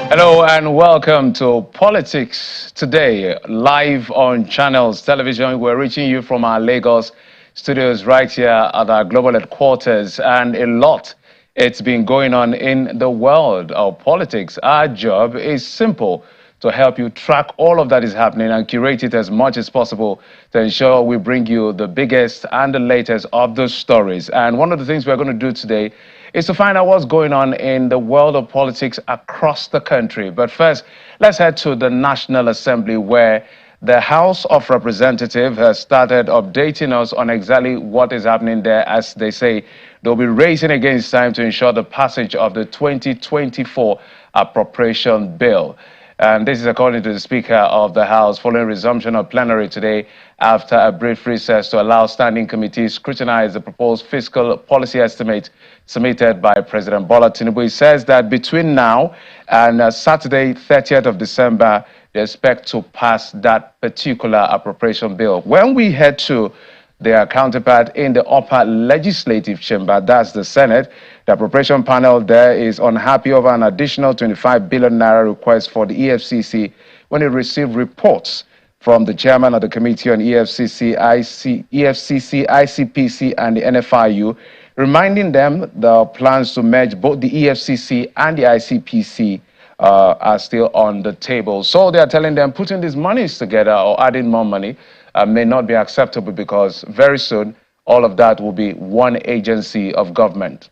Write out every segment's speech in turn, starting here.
Hello and welcome to Politics Today, live on Channels Television. We're reaching you from our Lagos studios right here at our global headquarters, and a lot it's been going on in the world of politics. Our job is simple: to help you track all of that is happening and curate it as much as possible to ensure we bring you the biggest and the latest of those stories. And one of the things we're going to do today is to find out what's going on in the world of politics across the country. But first, let's head to the National Assembly, where the House of Representatives has started updating us on exactly what is happening there. As they say, they'll be racing against time to ensure the passage of the 2024 appropriation bill. And this is according to the Speaker of the House, following resumption of plenary today after a brief recess to allow standing committees scrutinize the proposed fiscal policy estimate submitted by President Bola Tinubu. He says that between now and Saturday, 30th of December, they expect to pass that particular appropriation bill. When we head to their counterpart in the upper legislative chamber, that's the Senate, the appropriation panel there is unhappy over an additional 25 billion naira request for the EFCC when it received reports from the chairman of the Committee on EFCC, ICPC, and the NFIU, reminding them the plans to merge both the EFCC and the ICPC are still on the table. So they are telling them putting these monies together or adding more money may not be acceptable, because very soon all of that will be one agency of government.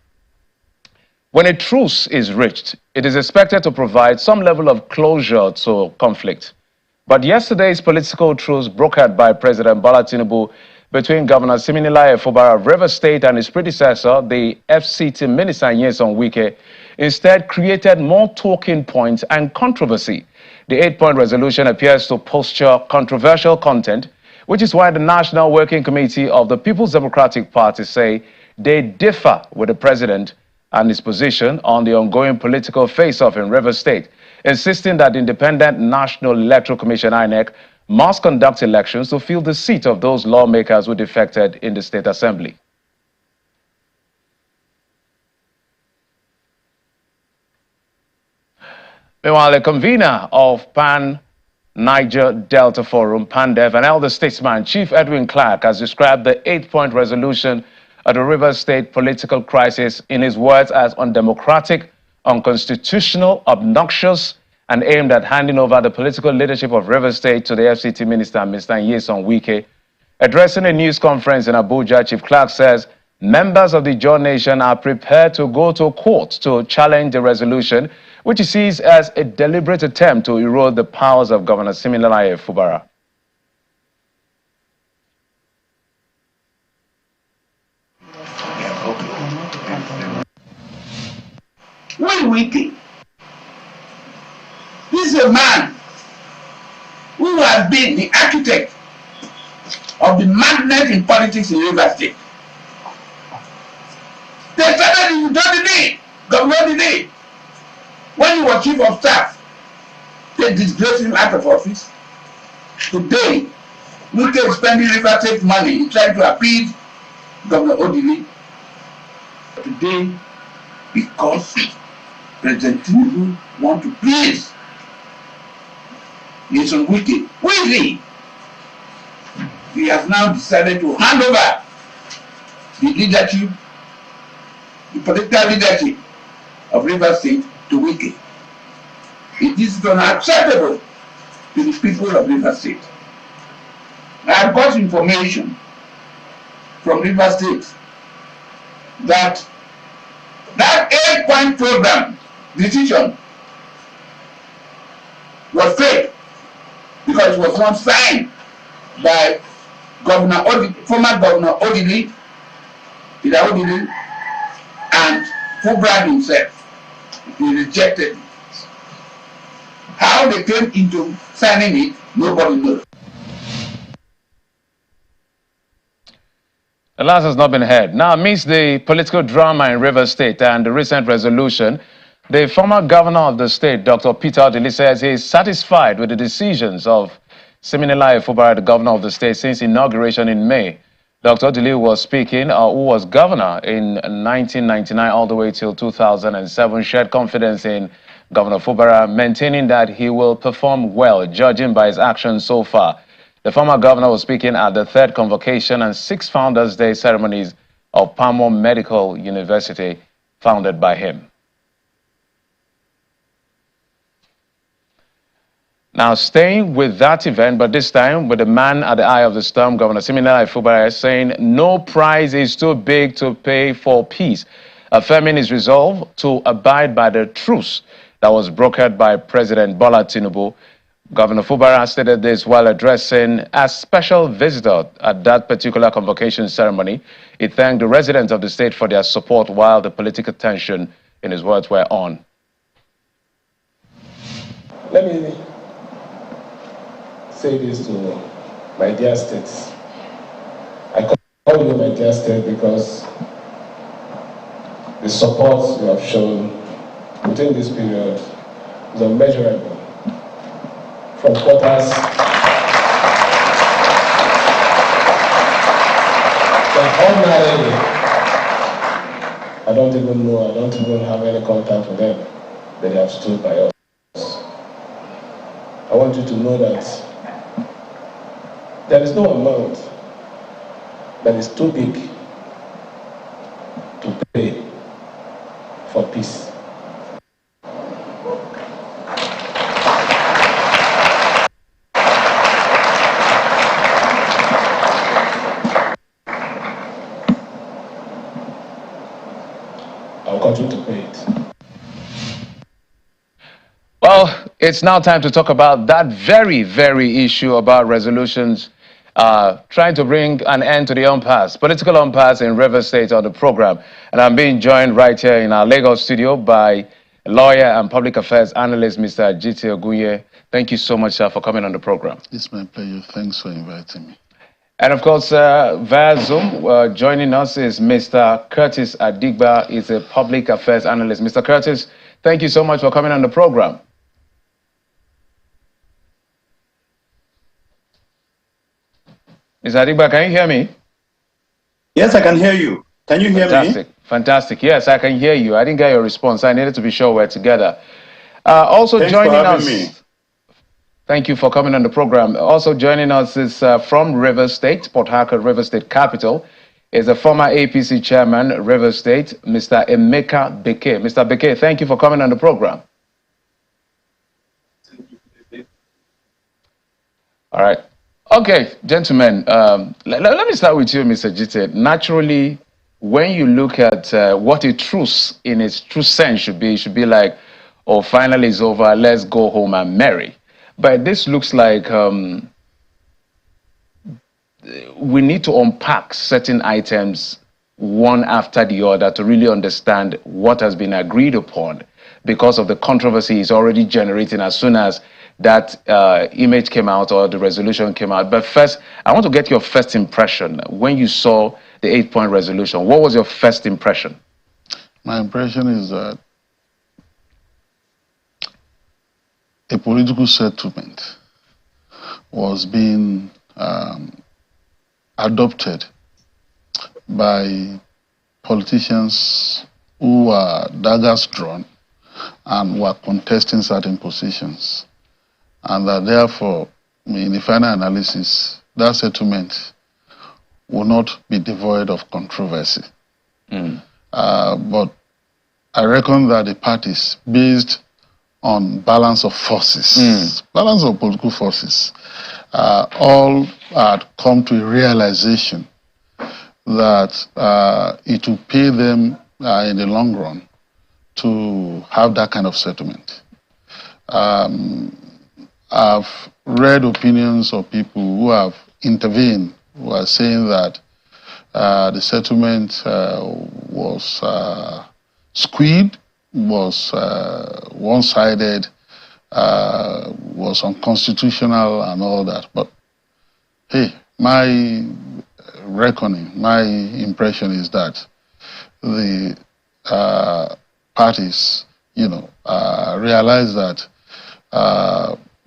When a truce is reached, it is expected to provide some level of closure to conflict. But yesterday's political truce brokered by President Bola Tinubu between Governor Wike-Fubara of Rivers State and his predecessor, the FCT Minister Nyesom Wike, instead created more talking points and controversy. The 8-point resolution appears to posture controversial content, which is why the National Working Committee of the People's Democratic Party say they differ with the president and his position on the ongoing political face-off in Rivers State, insisting that the Independent National Electoral Commission, INEC, must conduct elections to fill the seat of those lawmakers who defected in the State Assembly. Meanwhile, a convener of Pan-Niger Delta Forum, PANDEF, and elder statesman Chief Edwin Clark has described the 8-point resolution of the Rivers State political crisis, in his words, as undemocratic, unconstitutional, obnoxious, and aimed at handing over the political leadership of Rivers State to the FCT Minister, Mr. Nyesom Wike. Addressing a news conference in Abuja, Chief Clark says members of the John Nation are prepared to go to court to challenge the resolution, which he sees as a deliberate attempt to erode the powers of Governor Wike-Fubara. Wike, this is a man who has been the architect of the madness in politics in Rivers State. They started in Governor Dede, when he was chief of staff. They disgraced him out of office. Today, Wike is spending Rivers State money trying to appease Governor Odili. Today, because President Tinubu wants to please Nyesom Wike, who is he? He has now decided to hand over the leadership, the political leadership of Rivers State to Wike. It is unacceptable to the people of Rivers State. I have got information from Rivers State that 8-point program decision was fake, because it was not signed by former Governor Odili, and Fubara himself. He rejected it. How they came into signing it, nobody knows. The last has not been heard. Now, amidst the political drama in Rivers State and the recent resolution, the former governor of the state, Dr. Peter Odili, says he is satisfied with the decisions of Wike-Fubara, the governor of the state, since inauguration in May. Dr. Odili was speaking, who was governor in 1999 all the way till 2007, shared confidence in Governor Fubara maintaining that he will perform well, judging by his actions so far. The former governor was speaking at the third convocation and 6th Founders Day ceremonies of Palmer Medical University, founded by him. Now, staying with that event, but this time with the man at the eye of the storm, Governor Wike-Fubara, saying no price is too big to pay for peace, affirming his resolve to abide by the truce that was brokered by President Bola Tinubu. Governor Fubara stated this while addressing a special visitor at that particular convocation ceremony. He thanked the residents of the state for their support while the political tension, in his words, were on. Let me say this to my dear states. I call you my dear state because the support you have shown within this period is unmeasurable. From quarters, ordinarily, I don't even have any contact with them, but they have stood by us. I want you to know that there is no amount that is too big to pay for peace. I'll continue to pay it. Well, it's now time to talk about that very issue about resolutions trying to bring an end to the impasse, political impasse in Rivers State on the program. And I'm being joined right here in our Lagos studio by lawyer and public affairs analyst, Mr. Ajite Ogunye. Thank you so much, sir, for coming on the program. It's my pleasure. Thanks for inviting me. And of course, via Zoom, joining us is Mr. Curtis Adigba. He's a public affairs analyst. Mr. Curtis, thank you so much for coming on the program. Mr. Adigba, can you hear me? Yes, I can hear you. Can you hear me? Fantastic. Yes, I can hear you. I didn't get your response. I needed to be sure we're together. Also Thanks joining for having us. Me. Thank you for coming on the program. Also joining us is from Rivers State, Port Harcourt, Rivers State capital, is the former APC chairman, Rivers State, Mr. Emeka Beke. Mr. Beke, thank you for coming on the program. All right. Okay, gentlemen, let me start with you, Mr. Jite. Naturally, when you look at what a truce in its true sense should be, it should be like, oh, finally it's over, let's go home and marry. But this looks like we need to unpack certain items one after the other to really understand what has been agreed upon, because of the controversy it's already generating as soon as that image came out or the resolution came out. But first, I want to get your first impression. When you saw the 8-point resolution, what was your first impression? My impression is that a political settlement was being adopted by politicians who were daggers drawn and were contesting certain positions. And that therefore, in the final analysis, that settlement will not be devoid of controversy. But I reckon that the parties, based on balance of forces, balance of political forces, all had come to a realization that it will pay them in the long run to have that kind of settlement. I've read opinions of people who have intervened, who are saying that the settlement was skewed, was one-sided, was unconstitutional and all that. But hey, my reckoning, my impression is that the parties, realize that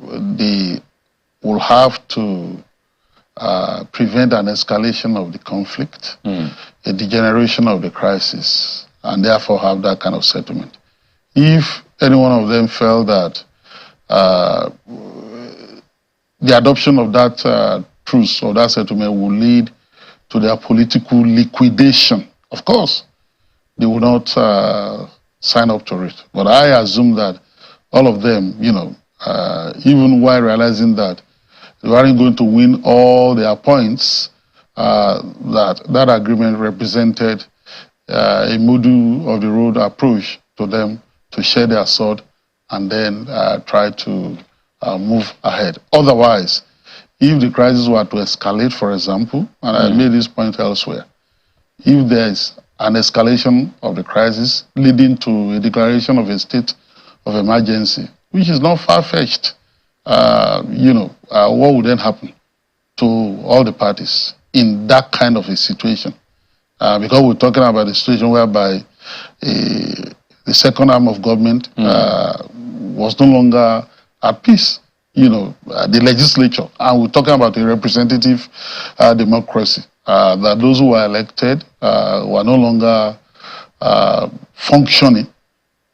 they will have to prevent an escalation of the conflict, a degeneration of the crisis, and therefore have that kind of settlement. If any one of them felt that the adoption of that truce or that settlement would lead to their political liquidation, of course, they would not sign up to it. But I assume that all of them, even while realizing that they weren't going to win all their points, that agreement represented a middle of the road approach to them to share their sword and then try to move ahead. Otherwise, if the crisis were to escalate, for example, and I made this point elsewhere, if there is an escalation of the crisis leading to a declaration of a state of emergency, which is not far-fetched, what would then happen to all the parties in that kind of a situation? Because we're talking about a situation whereby the second arm of government was no longer at peace, the legislature, and we're talking about a representative democracy, that those who were elected were no longer functioning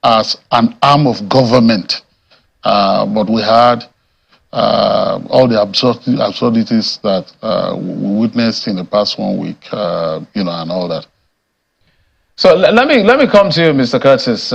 as an arm of government, but we had all the absurdities that we witnessed in the past 1 week, and all that. So let me come to you, Mr. Curtis,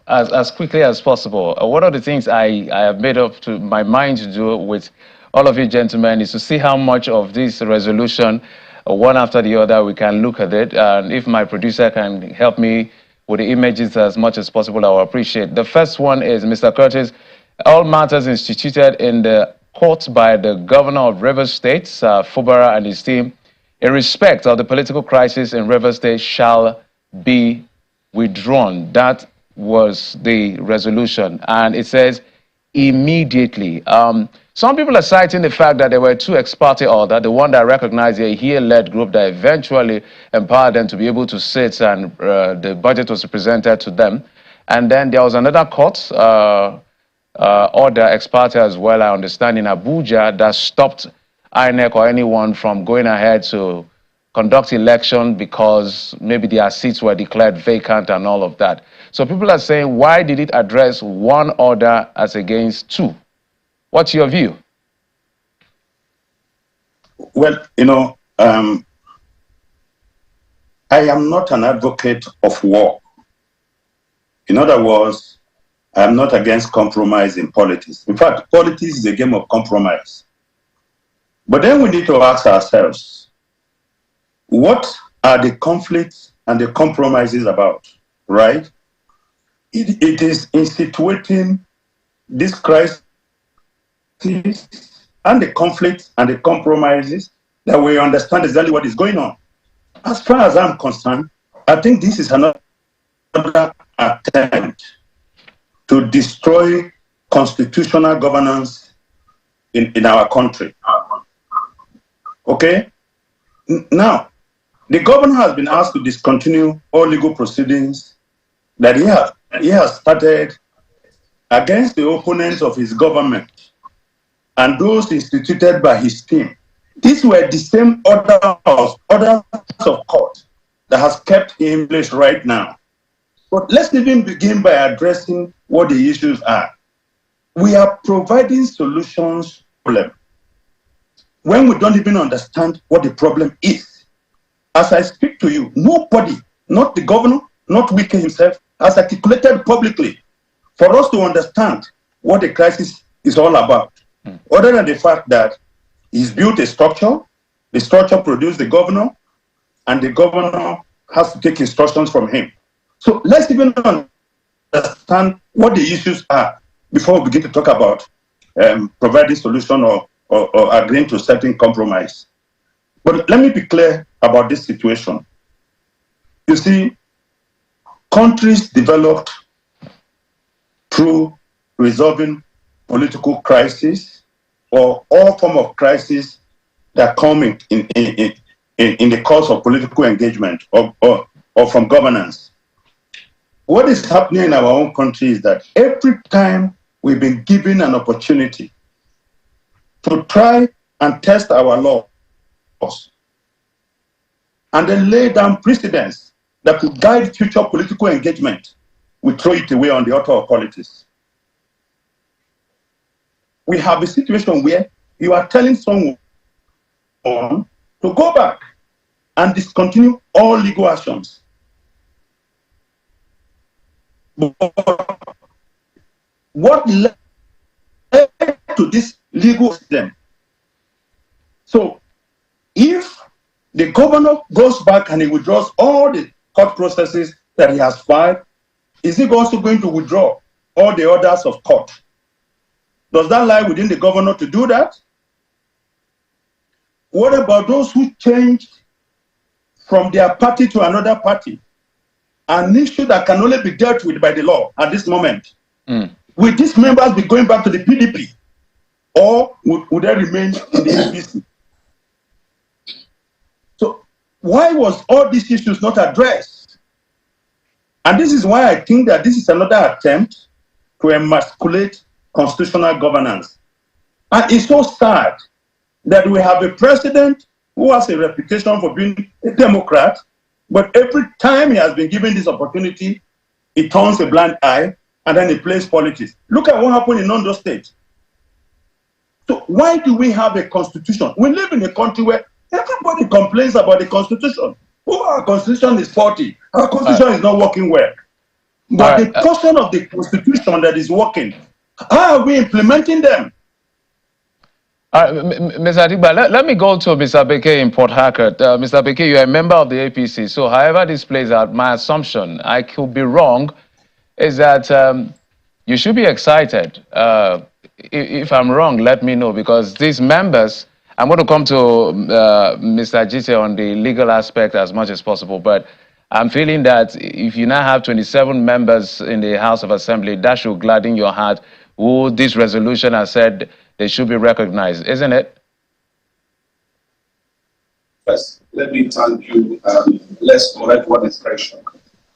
as quickly as possible. One of the things I have made up to my mind to do with all of you gentlemen is to see how much of this resolution, one after the other, we can look at it. And if my producer can help me with the images as much as possible, I will appreciate. The first one is, Mr. Curtis, all matters instituted in the court by the governor of Rivers State, Fubara, and his team, in respect of the political crisis in Rivers State, shall be withdrawn. That was the resolution. And it says immediately. Some people are citing the fact that there were two ex parte orders, the one that recognized a here-led group that eventually empowered them to be able to sit and the budget was presented to them. And then there was another court order, ex parte as well, I understand, in Abuja that stopped INEC or anyone from going ahead to conduct election because maybe their seats were declared vacant and all of that. So people are saying, why did it address one order as against two? What's your view? Well, I am not an advocate of war. In other words, I am not against compromise in politics. In fact, politics is a game of compromise. But then we need to ask ourselves, what are the conflicts and the compromises about, right? It is instituting this crisis and the conflicts and the compromises that we understand exactly what is going on. As far as I'm concerned, I think this is another attempt to destroy constitutional governance in our country. Okay? Now, the governor has been asked to discontinue all legal proceedings that he has started against the opponents of his government and those instituted by his team. These were the same orders of court that has kept him in place right now. But let's even begin by addressing what the issues are. We are providing solutions to the problem when we don't even understand what the problem is. As I speak to you, nobody, not the governor, not Wike himself, has articulated publicly for us to understand what the crisis is all about, other than the fact that he's built a structure, the structure produced the governor, and the governor has to take instructions from him. So let's even understand what the issues are before we begin to talk about providing solution or agreeing to certain compromise. But let me be clear about this situation. You see, countries developed through resolving political crisis or all form of crisis that come in the course of political engagement or from governance. What is happening in our own country is that every time we've been given an opportunity to try and test our laws and then lay down precedents that could guide future political engagement, we throw it away on the author of politics. We have a situation where you are telling someone to go back and discontinue all legal actions. But what led to this legal system? So if the governor goes back and he withdraws all the court processes that he has filed, is he also going to withdraw all the orders of court? Does that lie within the governor to do that? What about those who changed from their party to another party? An issue that can only be dealt with by the law at this moment. Will these members be going back to the PDP? Or would they remain in the APC? So why was all these issues not addressed? And this is why I think that this is another attempt to emasculate constitutional governance. And it's so sad that we have a president who has a reputation for being a Democrat, but every time he has been given this opportunity, he turns a blind eye and then he plays politics. Look at what happened in Ondo State. So why do we have a constitution? We live in a country where everybody complains about the constitution. Oh, our constitution is faulty. Our constitution is not working well. But the portion of the constitution that is working, how are we implementing them? Mr. Adigba, let me go to Mr. Beke in Port Harcourt. Mr. Beke, you are a member of the APC. So however this plays out, my assumption, I could be wrong, is that you should be excited. If I'm wrong, let me know, because these members, I'm going to come to Mr. Jite on the legal aspect as much as possible, but I'm feeling that if you now have 27 members in the House of Assembly, that should gladden your heart, who this resolution has said they should be recognized, isn't it? First, let me thank you. Let's correct one expression.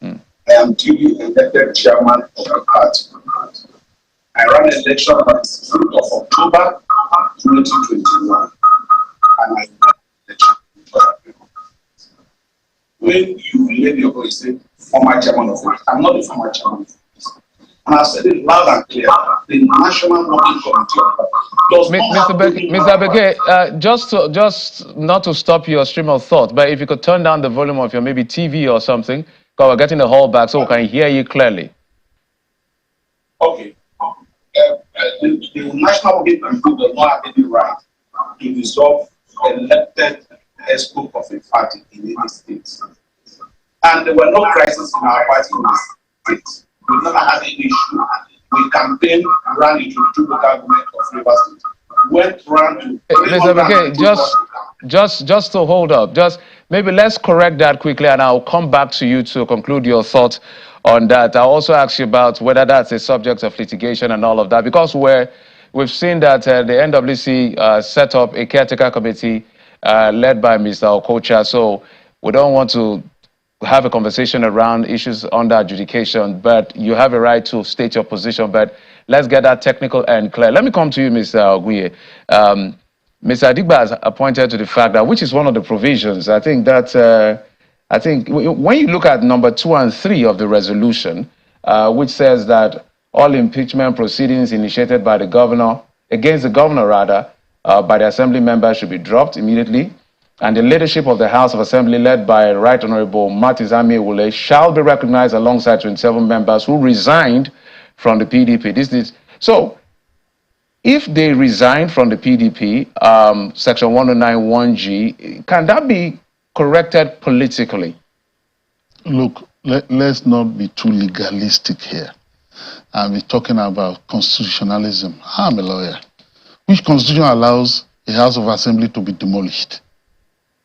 I am duly elected chairman of the party. I ran election on the 6th of October 2021, and I ran election. When you lay your voice, say former chairman of it, I'm not the former chairman of it. And I said it loud and clear. The National Working Committee does not Mr. Beke, just not to stop your stream of thought, but if you could turn down the volume of your maybe TV or something, because we're getting the whole back so we can hear you clearly. Okay. The National Working Committee does not have any right to dissolve elected exco of a party in any state. And there were no crises in our party in the state. We never had any issue. We campaigned, ran into the two local government of Rivers State. Went round to Mr. Beke, just to hold up, just maybe let's correct that quickly, and I'll come back to you to conclude your thoughts on that. I'll also ask you about whether that's a subject of litigation and all of that, because we've seen that the NWC set up a caretaker committee led by Mr. Okocha, so we don't want to have a conversation around issues under adjudication, but you have a right to state your position. But let's get that technical and clear. Let me come to you, Mr. Oguye. Mr. Adigba has pointed to the fact that, which is one of the provisions, I think that, when you look at number 2 and 3 of the resolution, which says that all impeachment proceedings initiated by the governor, against the governor rather, by the assembly members should be dropped immediately. And the leadership of the House of Assembly, led by Right Honorable Matizami Ewule, shall be recognized alongside 27 members who resigned from the PDP. So, if they resign from the PDP, Section 109(1)G, can that be corrected politically? Look, let's not be too legalistic here. We're talking about constitutionalism. I'm a lawyer. Which constitution allows a House of Assembly to be demolished?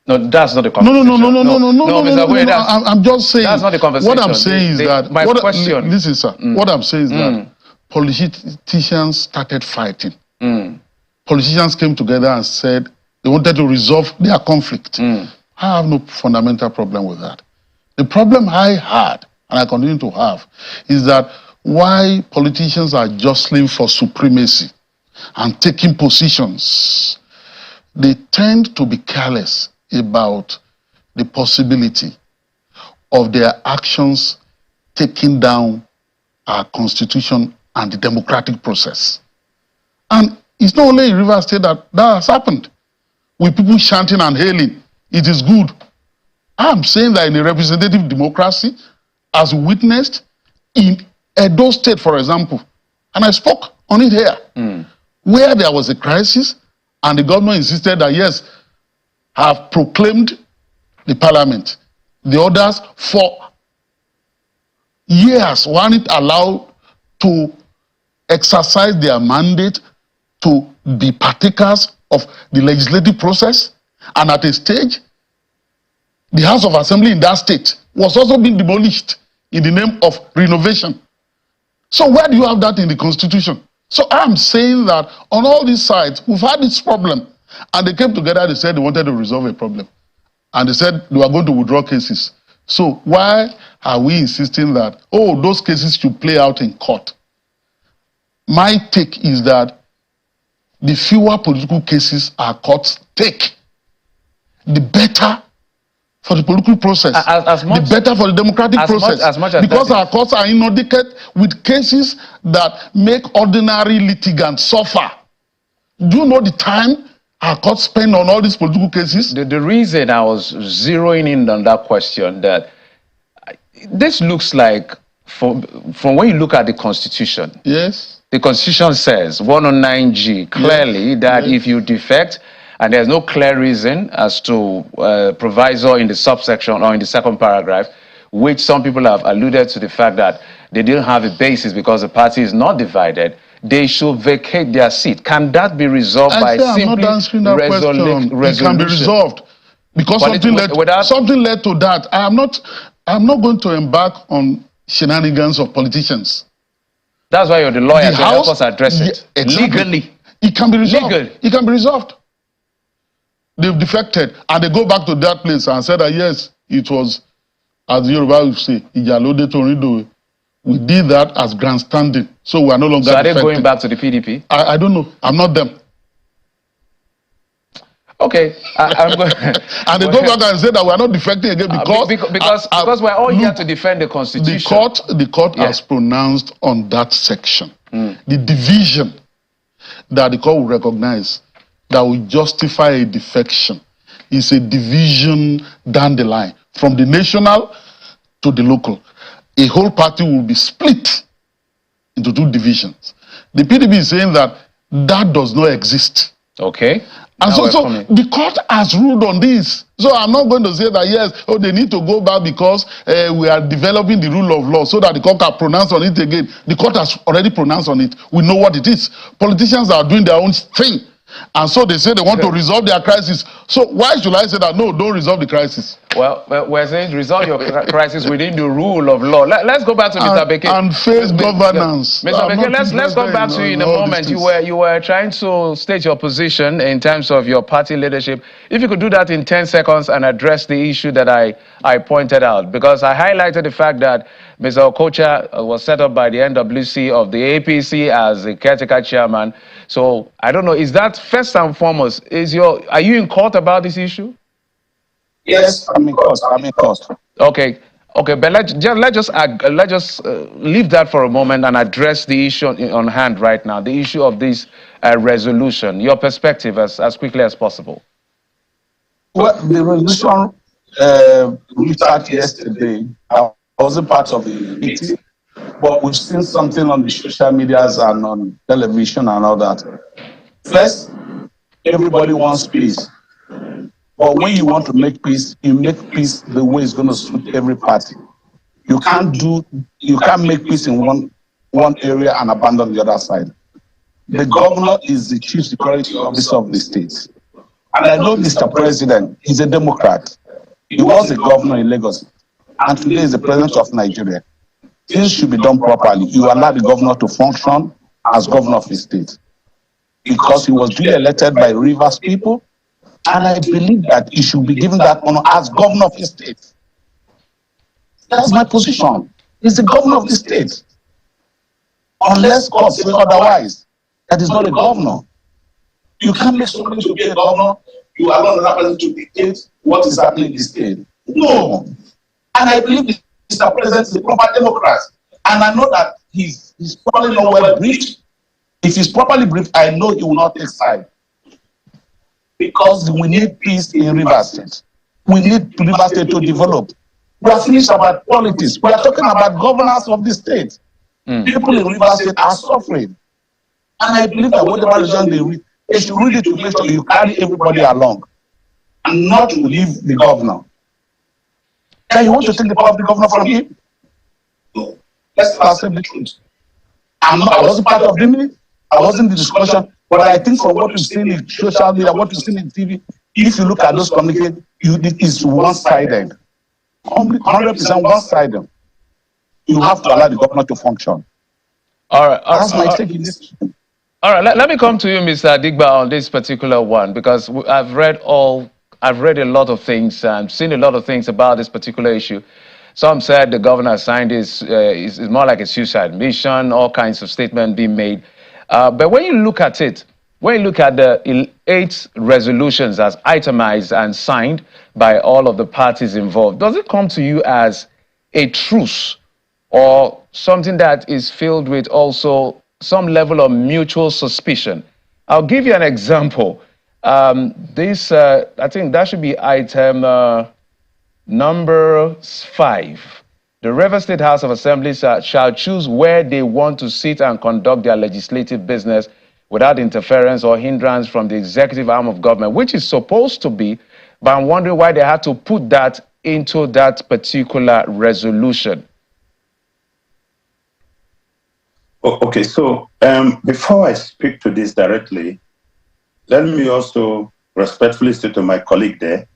No, that's not the conversation. No, I'm just saying. That's not the conversation. What I'm saying is that. My question. Listen, sir. What I'm saying is that politicians started fighting. Politicians came together and said they wanted to resolve their conflict. I have no fundamental problem with that. The problem I had, and I continue to have, is that why politicians are jostling for supremacy and taking positions, they tend to be careless about the possibility of their actions taking down our constitution and the democratic process. And it's not only in Rivers State that has happened, with people chanting and hailing, it is good. I'm saying that in a representative democracy, as witnessed in Edo State, for example, and I spoke on it here, where there was a crisis, and the government insisted that, yes, have proclaimed the parliament. The others, for years, weren't allowed to exercise their mandate to be partakers of the legislative process. And at a stage, the House of Assembly in that state was also being demolished in the name of renovation. So where do you have that in the Constitution? So I'm saying that on all these sides, we've had this problem. And they came together, they said they wanted to resolve a problem. And they said they were going to withdraw cases. So why are we insisting that, oh, those cases should play out in court? My take is that the fewer political cases our courts take, the better for the political process, the better for the democratic process. Because our courts are inundated with cases that make ordinary litigants suffer. Do you know the time our courts spend on all these political cases? The reason I was zeroing in on that question, that this looks like, from when you look at the Constitution, yes, the Constitution says, 109G, clearly, that if you defect, and there's no clear reason as to proviso in the subsection or in the second paragraph, which some people have alluded to the fact that they didn't have a basis because the party is not divided, they should vacate their seat. Can that be resolved by simply I'm not answering that question. It can be resolved because something led to that. I'm not going to embark on shenanigans of politicians. That's why you're the lawyer to help us address it. Exactly. Legally. It can be resolved. It can be resolved. They've defected and they go back to that place and said that yes, it was, as the Yoruba would say, Ijalode Torido. We did that as grandstanding, so we are no longer defected. So are they going back to the PDP? I don't know. I'm not them. Okay, I'm going. And they go back and say that we are not defecting again because we're all here to defend the Constitution. The court has pronounced on that section the division that the court will recognize that will justify a defection is a division down the line from the national to the local. A whole party will be split into two divisions. The PDP is saying that that does not exist. Okay. And so the court has ruled on this. So I'm not going to say that, yes, they need to go back because we are developing the rule of law so that the court can pronounce on it again. The court has already pronounced on it. We know what it is. Politicians are doing their own thing. And so they say they want to resolve their crisis. So why should I say that, no, don't resolve the crisis? Well, we're saying resolve your crisis within the rule of law. Let's go back to Mr. Beke. And face governance. Mr. Beke, let's go back to you in a moment. You were trying to state your position in terms of your party leadership. If you could do that in 10 seconds and address the issue that I pointed out, because I highlighted the fact that Mr. Okocha was set up by the NWC of the APC as a caretaker chairman. So I don't know, is that first and foremost, are you in court about this issue? Yes, I'm in court. Okay, but let's just leave that for a moment and address the issue on hand right now, the issue of this resolution. Your perspective as quickly as possible. Well, the resolution reached out yesterday. I wasn't part of the meeting, but we've seen something on the social medias and on television and all that. First, everybody wants peace. But when you want to make peace, you make peace the way it's going to suit every party. You can't make peace in one area and abandon the other side. The governor is the chief security officer of the state. And I know Mr. President is a Democrat. He was a governor in Lagos, and today is the president of Nigeria. Things should be done properly. You allow the governor to function as governor of the state, because he was duly elected by Rivers people, and I believe that he should be given that honor as governor of the state. That's my position. He's the governor of the state. Unless God says otherwise, that is not a governor. You can't make somebody to be a governor. You are not another person to dictate what is happening in the state. No. And I believe Mr. President is a proper Democrat. And I know that he's probably not well briefed. If he's properly briefed, I know he will not take side. Because we need peace in Rivers State. We need Rivers State to develop. We are finished about politics. We are talking about governance of the state. People in Rivers State are suffering. And I believe that whatever region they reach, they should really to make sure you carry everybody along and not to leave the governor. Then you want to take the power of the governor from him? No. Let's accept the truth. I wasn't part of the meeting. I wasn't in the discussion. But I think from what we've seen in social media, what we've seen in TV, if you look at those communications, it is one-sided. 100% one-sided. You have to allow the government to function. All right. That's my take in this. All right. Let me come to you, Mr. Digba, on this particular one, because I've read a lot of things and seen a lot of things about this particular issue. Some said the governor signed this is more like a suicide mission, all kinds of statements being made. But when you look at it, when you look at the 8 resolutions as itemized and signed by all of the parties involved, does it come to you as a truce or something that is filled with also some level of mutual suspicion? I'll give you an example. I think that should be item number 5. The Rivers State House of Assembly shall choose where they want to sit and conduct their legislative business without interference or hindrance from the executive arm of government, which is supposed to be, but I'm wondering why they had to put that into that particular resolution. Okay, so before I speak to this directly, let me also respectfully say to my colleague there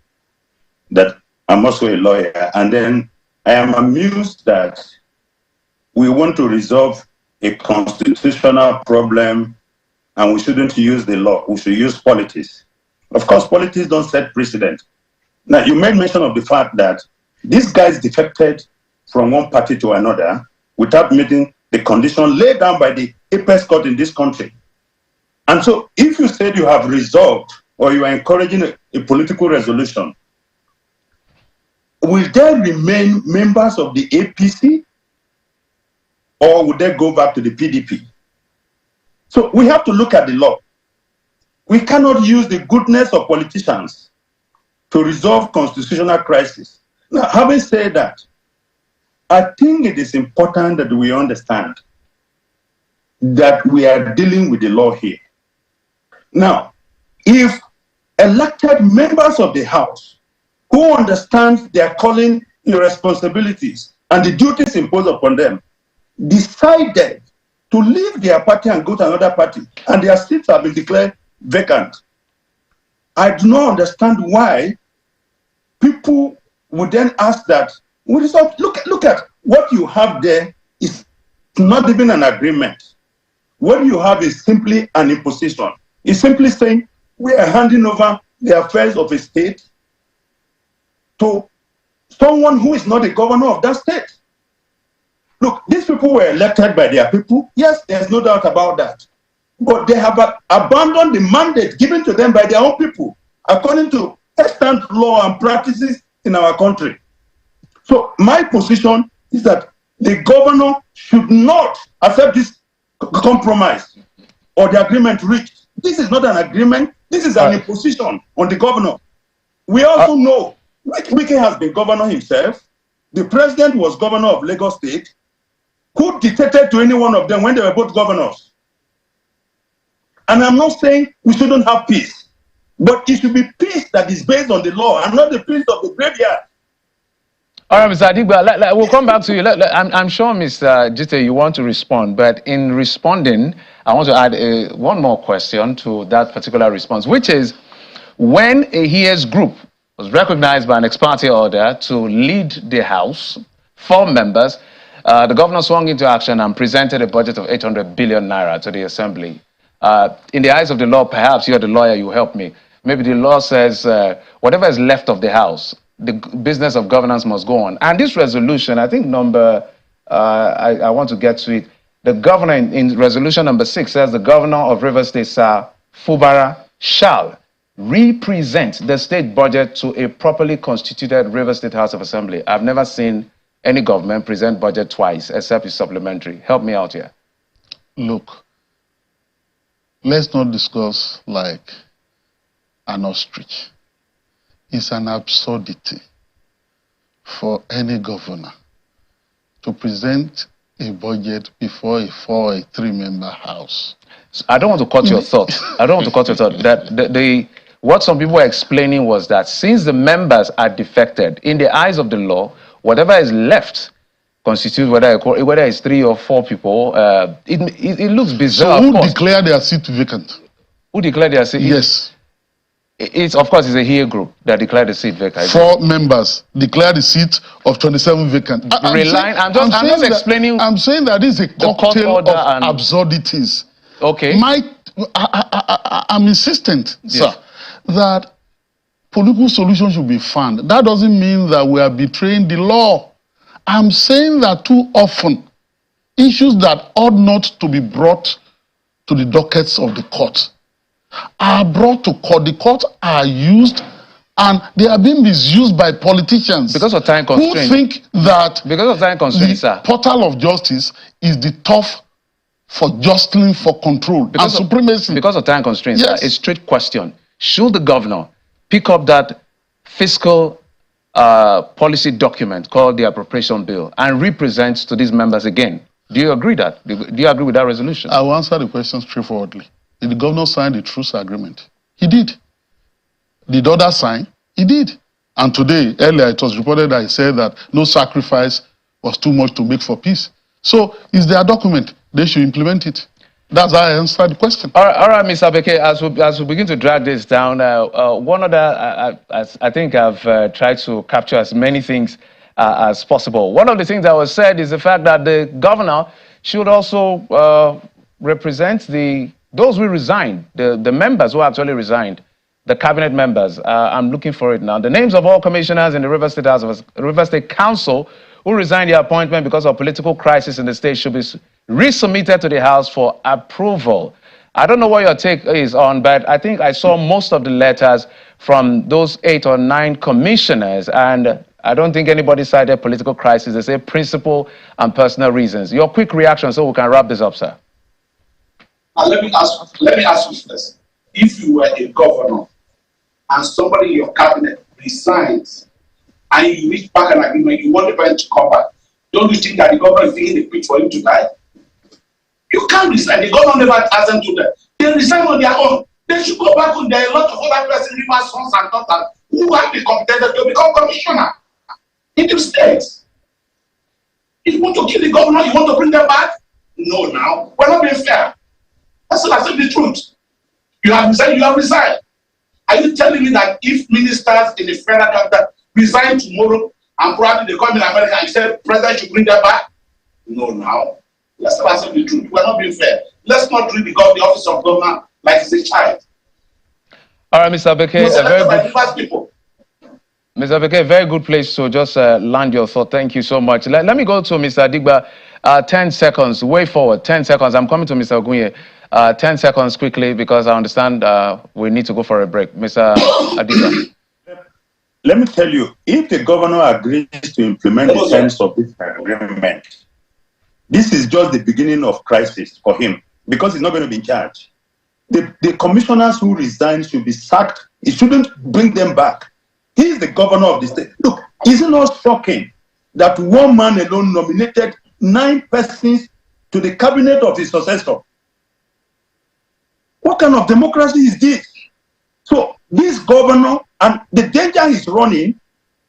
that I'm also a lawyer, and then I am amused that we want to resolve a constitutional problem and we shouldn't use the law, we should use politics. Of course, politics don't set precedent. Now, you made mention of the fact that these guys defected from one party to another without meeting the condition laid down by the apex court in this country. And so if you said you have resolved or you are encouraging a political resolution, will they remain members of the APC or would they go back to the PDP? So we have to look at the law. We cannot use the goodness of politicians to resolve constitutional crisis. Now, having said that, I think it is important that we understand that we are dealing with the law here. Now, if elected members of the House who understand their calling and responsibilities and the duties imposed upon them decided to leave their party and go to another party, and their seats have been declared vacant, I do not understand why people would then ask that, look at what you have there is not even an agreement. What you have is simply an imposition. It's simply saying we are handing over the affairs of a state to someone who is not the governor of that state. Look, these people were elected by their people. Yes, there's no doubt about that. But they have abandoned the mandate given to them by their own people, according to extant law and practices in our country. So my position is that the governor should not accept this compromise or the agreement reached. This is not an agreement. This is an imposition on the governor. We also know Wike has been governor himself. The president was governor of Lagos State. Who dictated to any one of them when they were both governors? And I'm not saying we shouldn't have peace, but it should be peace that is based on the law and not the peace of the graveyard. All right, Mr. Adigba, we'll come back to you. I'm sure, Mr. Jite, you want to respond, but in responding, I want to add one more question to that particular response, which is when a HEAS group was recognized by an ex parte order to lead the House, 4 members, the governor swung into action and presented a budget of 800 billion naira to the Assembly. In the eyes of the law, perhaps you're the lawyer, you help me. Maybe the law says whatever is left of the House, the business of governance must go on. And this resolution, I think I want to get to it. The governor in resolution number 6 says the governor of Rivers State, Wike-Fubara, shall represent the state budget to a properly constituted Rivers State House of Assembly. I've never seen any government present budget twice, except it's supplementary. Help me out here. Look, let's not discuss like an ostrich. It's an absurdity for any governor to present a budget before a 4 or 3-member house. I don't want to cut your thought. I don't want to cut your thought. That what some people were explaining was that since the members are defected, in the eyes of the law, whatever is left constitutes whether it's 3 or 4 people. It looks bizarre. So who declared their seat vacant? Who declared their seat? Yes. It's of course it's a here group that declared the seat vacant. 4 members declared the seat of 27 vacant. I'm just explaining. I'm saying that this is a cocktail of absurdities. Okay. I'm insistent, sir, that political solutions should be found. That doesn't mean that we are betraying the law. I'm saying that too often, issues that ought not to be brought to the dockets of the court are brought to court. The courts are used and they are being misused by politicians. Because of time constraints. Who think that because of time constraints, the portal of justice is the turf for jostling for control and supremacy. Because of time constraints, yes. A straight question. Should the governor pick up that fiscal policy document called the appropriation bill and represent to these members again? Do you agree that? Do you agree with that resolution? I will answer the question straightforwardly. Did the governor sign the truce agreement? He did. Did others sign? He did. And today, earlier, it was reported that he said that no sacrifice was too much to make for peace. So, it's their document. They should implement it. That's how I answered the question. All right, Mr. Beke, as we begin to drag this down, one other, I think I've tried to capture as many things as possible. One of the things that was said is the fact that the governor should also represent those who resigned, the members who actually resigned, the cabinet members. I'm looking for it now. The names of all commissioners in the River State Council who resigned their appointment because of political crisis in the state should be resubmitted to the House for approval. I don't know what your take is on, but I think I saw most of the letters from those 8 or 9 commissioners, and I don't think anybody cited political crisis. They say principle and personal reasons. Your quick reaction so we can wrap this up, sir. Let me ask you first. If you were a governor and somebody in your cabinet resigns and you reach back an agreement, you want the person to come back, don't you think that the governor is taking the pit for him to die? You can't resign. The governor never asked them to that. They resign on their own. They should go back on. There are a lot of other persons, rivers, sons, and daughters who have the competence to become commissioner in the states. If you want to kill the governor, you want to bring them back? No, now. We're not being fair. That's what I said the truth. You have resigned, you have resigned. Are you telling me that if ministers in the federal government resign tomorrow and probably they come in America and say president should bring them back? No, now. Let's not accept the truth. We're not being fair. Let's not treat the office of governor like it's a child. All right, Mr. Beke, Mr. Beke, very good place to just land your thought. Thank you so much. Let me go to Mr. Adigba. 10 seconds, way forward, 10 seconds. I'm coming to Mr. Ogunye. 10 seconds quickly because I understand we need to go for a break. Mr. Adigba. Let me tell you, if the governor agrees to implement the terms of this agreement, this is just the beginning of crisis for him because he's not going to be in charge. The commissioners who resign should be sacked. He shouldn't bring them back. He is the governor of the state. Look, is it not shocking that one man alone nominated 9 persons to the cabinet of his successor? What kind of democracy is this? So this governor, and the danger he's running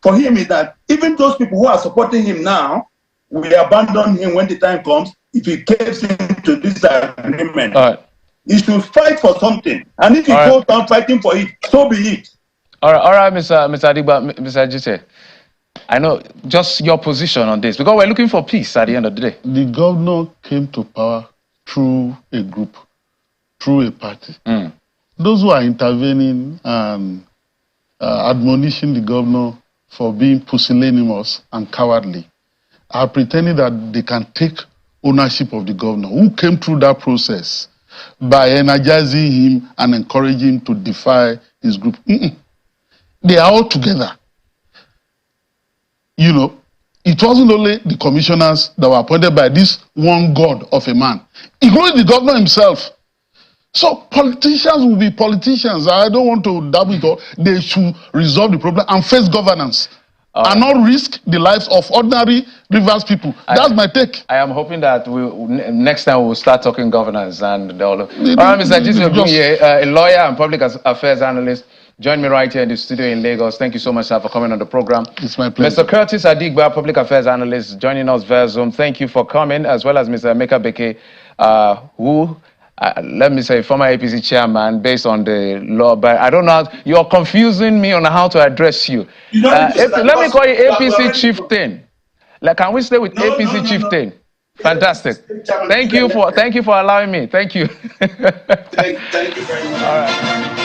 for him is that even those people who are supporting him now will abandon him when the time comes if he keeps into this agreement. All right. He should fight for something. And if he goes down fighting for it, so be it. All right, Mr. Adigba, Mr. Ajite. I know just your position on this, because we're looking for peace at the end of the day. The governor came to power through a group, through a party. Those who are intervening and admonishing the governor for being pusillanimous and cowardly are pretending that they can take ownership of the governor, who came through that process by energizing him and encouraging him to defy his group. They are all together. You know, it wasn't only the commissioners that were appointed by this one god of a man, including the governor himself. So politicians will be politicians. I don't want to dabble it all. They should resolve the problem and face governance. And not risk the lives of ordinary Rivers people. That's my take. I am hoping that next time we'll start talking governance and all of. All right, Mr. Jesus, a lawyer and public affairs analyst, join me right here in the studio in Lagos. Thank you so much, sir, for coming on the program. It's my pleasure. Mr. Curtis Adigba, public affairs analyst, joining us via Zoom. Thank you for coming, as well as Mr. Emeka Beke, who. Let me say, former APC chairman, based on the law, but I don't know. You're confusing me on how to address you. Let me call you APC chieftain. Like, can we stay with APC chieftain? No. Fantastic. Thank you for allowing me. Thank you. Thank you very much. All right.